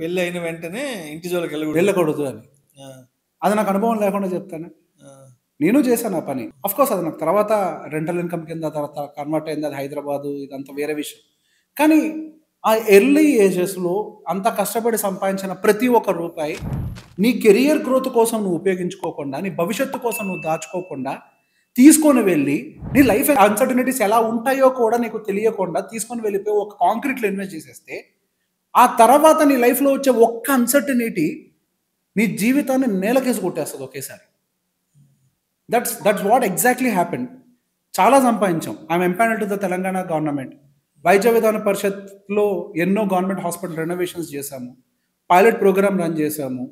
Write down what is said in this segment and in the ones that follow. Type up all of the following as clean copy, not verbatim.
పెళ్లి అయిన వెంటనే ఇంటి జోలికి వెళ్ళకూడదు అని. అది నాకు అనుభవం లేకుండా చెప్తాను. నేను చేశాను ఆ పని. కోర్స్ అది నాకు తర్వాత రెంటల్ ఇన్‌కమ్ కింద తర్వాత కన్వర్ట్ అయింది. అది హైదరాబాదు ఇదంతా వేరే విషయం. కానీ ఆ ఎర్లీ ఏజెస్‌లో అంత కష్టపడి సంపాదించిన ప్రతి ఒక్క రూపాయి నీ కెరియర్ గ్రోత్ కోసం నువ్వు ఉపయోగించుకోకుండా, నీ భవిష్యత్తు కోసం నువ్వు దాచుకోకుండా, తీసుకొని వెళ్ళి నీ లైఫ్ అన్‌సర్టెనిటీస్ ఎలా ఉంటాయో కూడా నీకు తెలియకుండా తీసుకొని వెళ్ళిపోయి ఒక కాంక్రీట్‌లో ఇన్వెస్ట్ చేసేస్తే, ఆ తర్వాత నీ లైఫ్‌లో వచ్చే ఒక్క అన్‌సర్టెనిటీ నీ జీవితాన్ని నేలకేసి కొట్టేస్తది ఒకేసారి. That's what exactly happened. చాలా సంపాదించాం. I'm empanelled to the Telangana government. వైద్య విధాన పరిషత్‌లో ఎన్నో గవర్నమెంట్ హాస్పిటల్ రెనోవేషన్స్ చేశాము. పైలట్ ప్రోగ్రామ్ రన్ చేశాము.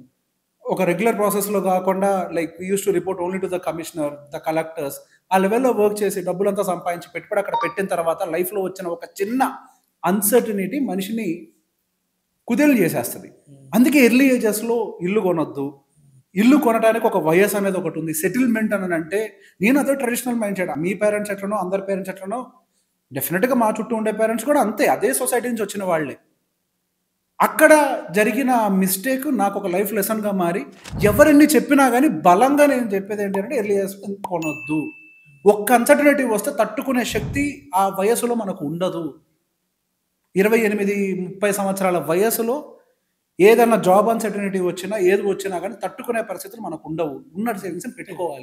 ఒక రెగ్యులర్ ప్రాసెస్‌లో కాకుండా like we used to report only to the commissioner, the collectors. ఆ లెవెల్‌లో వర్క్ చేసి డబ్బులంతా సంపాదించి పెట్టుబడి అక్కడ పెట్టిన తర్వాత లైఫ్‌లో వచ్చిన ఒక చిన్న అన్‌సర్టెనిటీ మనిషిని కుదేలు చేసేస్తది. అందుకే ఎర్లీ ఏజెస్‌లో ఇల్లు కొనొద్దు. ఇల్లు కొనడానికి ఒక వయస్సు అనేది ఒకటి ఉంది. సెటిల్‌మెంట్ అని అంటే నేను అదే ట్రెడిషనల్ మైండ్ సెట్. మీ పేరెంట్స్ ఎట్లనో, అందరి పేరెంట్స్ ఎట్లనో డెఫినిట్‌గా మా చుట్టూ ఉండే పేరెంట్స్ కూడా అంతే. అదే సొసైటీ నుంచి వచ్చిన వాళ్ళే. అక్కడ జరిగిన మిస్టేక్ నాకు ఒక లైఫ్ లెసన్‌గా మారి ఎవరెన్ని చెప్పినా గాని బలంగా నేను చెప్పేది ఏంటంటే ఎర్లీ ఏజ్‌లో కొనొద్దు. ఒక్క అన్‌సర్టెనిటీ వస్తే తట్టుకునే శక్తి ఆ వయస్సులో మనకు ఉండదు. 28, 30 సంవత్సరాల వయస్సులో ఏదన్నా జాబ్ అన్‌సర్టెనిటీ వచ్చినా, ఏది వచ్చినా గాని తట్టుకునే పరిస్థితులు మనకుండవు. ఉన్న సేవింగ్స్‌ని పెట్టుకోవాలి.